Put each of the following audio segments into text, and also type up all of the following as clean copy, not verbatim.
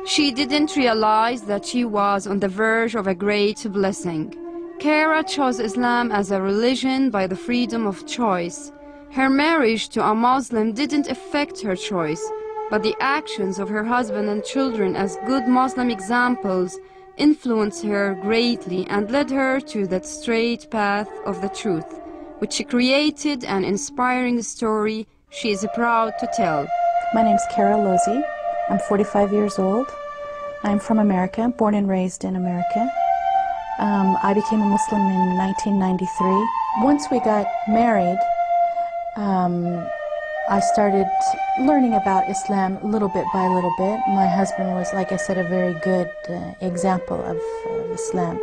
She didn't realize that she was on the verge of a great blessing. Kara chose Islam as a religion by the freedom of choice. Her marriage to a Muslim didn't affect her choice, but the actions of her husband and children as good Muslim examples influenced her greatly and led her to that straight path of the truth, which created an inspiring story she is proud to tell. My name's Kara Lozzi. I'm 45 years old. I'm from America, born and raised in America. I became a Muslim in 1993. Once we got married, I started learning about Islam little bit by little bit. My husband was, like I said, a very good example of Islam,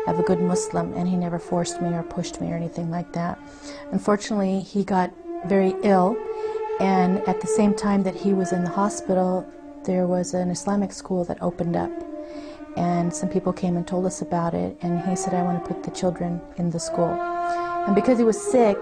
of a good Muslim, and he never forced me or pushed me or anything like that. Unfortunately, he got very ill, and at the same time that he was in the hospital, there was an Islamic school that opened up, and some people came and told us about it, and he said, I want to put the children in the school. And because he was sick,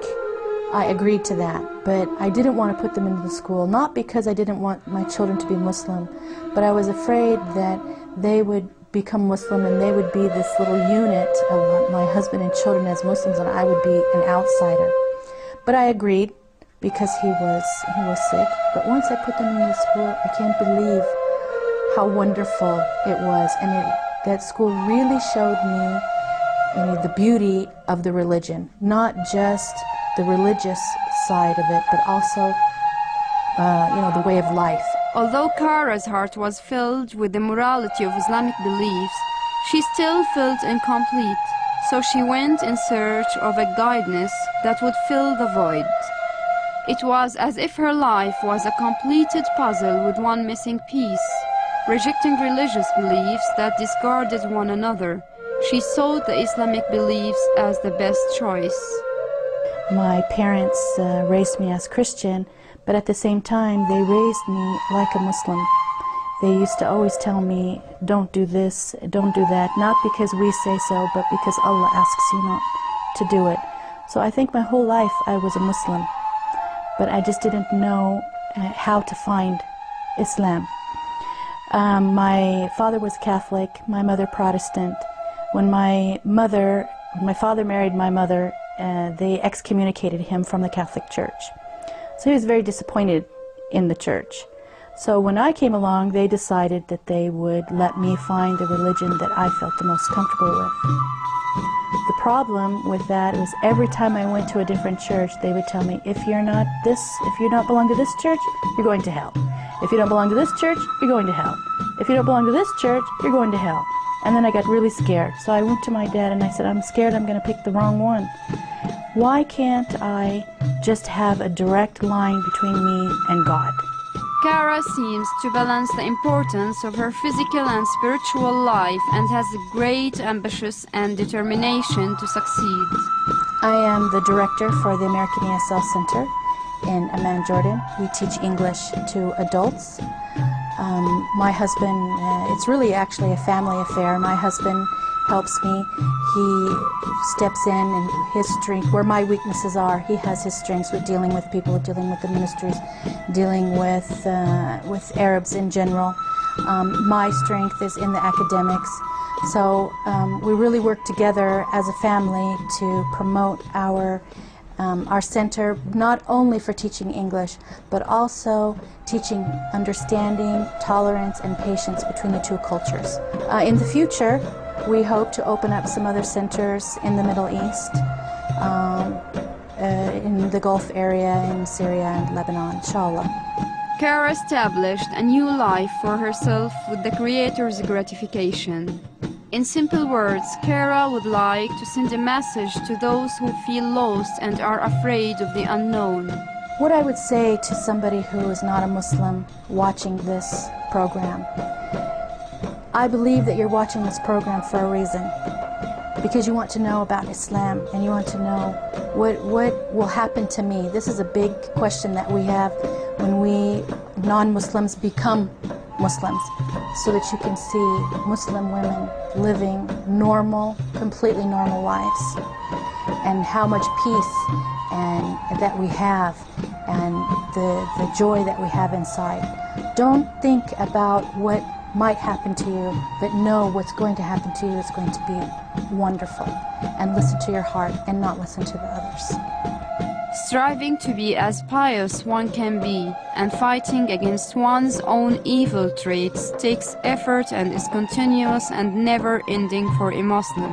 I agreed to that, but I didn't want to put them into the school, not because I didn't want my children to be Muslim, but I was afraid that they would become Muslim and they would be this little unit of my husband and children as Muslims, and I would be an outsider. But I agreed because he was sick. But once I put them in the school, I can't believe how wonderful it was, and that school really showed me the beauty of the religion, not just the religious side of it, but also the way of life. Although Kara's heart was filled with the morality of Islamic beliefs, she still felt incomplete, so she went in search of a guidance that would fill the void. It was as if her life was a completed puzzle with one missing piece. Rejecting religious beliefs that discarded one another, she sought the Islamic beliefs as the best choice. My parents raised me as Christian, but at the same time they raised me like a Muslim. They used to always tell me, don't do this, don't do that, not because we say so, but because Allah asks you not to do it. So I think my whole life I was a Muslim, but I just didn't know how to find Islam. My father was Catholic, my mother Protestant. When my father married my mother, they excommunicated him from the Catholic Church. So he was very disappointed in the church. So when I came along, they decided that they would let me find the religion that I felt the most comfortable with. The problem with that was every time I went to a different church, they would tell me, if you don't belong to this church, you're going to hell. If you don't belong to this church, you're going to hell. If you don't belong to this church, you're going to hell. And then I got really scared. So I went to my dad and I said, I'm scared I'm going to pick the wrong one. Why can't I just have a direct line between me and God? Kara seems to balance the importance of her physical and spiritual life and has a great ambition and determination to succeed. I am the director for the American ESL Center in Amman, Jordan. We teach English to adults. My husband, it's really actually a family affair. My husband helps me. He steps in, and his strength, where my weaknesses are, he has his strengths with dealing with people, dealing with the ministries, dealing with Arabs in general. My strength is in the academics. So we really work together as a family to promote our center, not only for teaching English, but also teaching understanding, tolerance, and patience between the two cultures. In the future, we hope to open up some other centers in the Middle East, in the Gulf area, in Syria and Lebanon, inshallah. Kara established a new life for herself with the Creator's gratification. In simple words, Kara would like to send a message to those who feel lost and are afraid of the unknown. What I would say to somebody who is not a Muslim watching this program, I believe that you're watching this program for a reason, because you want to know about Islam and you want to know what will happen to me. This is a big question that we have when we non-Muslims become Muslims, so that you can see Muslim women living normal, completely normal lives, and how much peace that we have, and the joy that we have inside. Don't think about what might happen to you, but know what's going to happen to you is going to be wonderful. And listen to your heart and not listen to the others. Striving to be as pious one can be, and fighting against one's own evil traits takes effort and is continuous and never ending for a Muslim.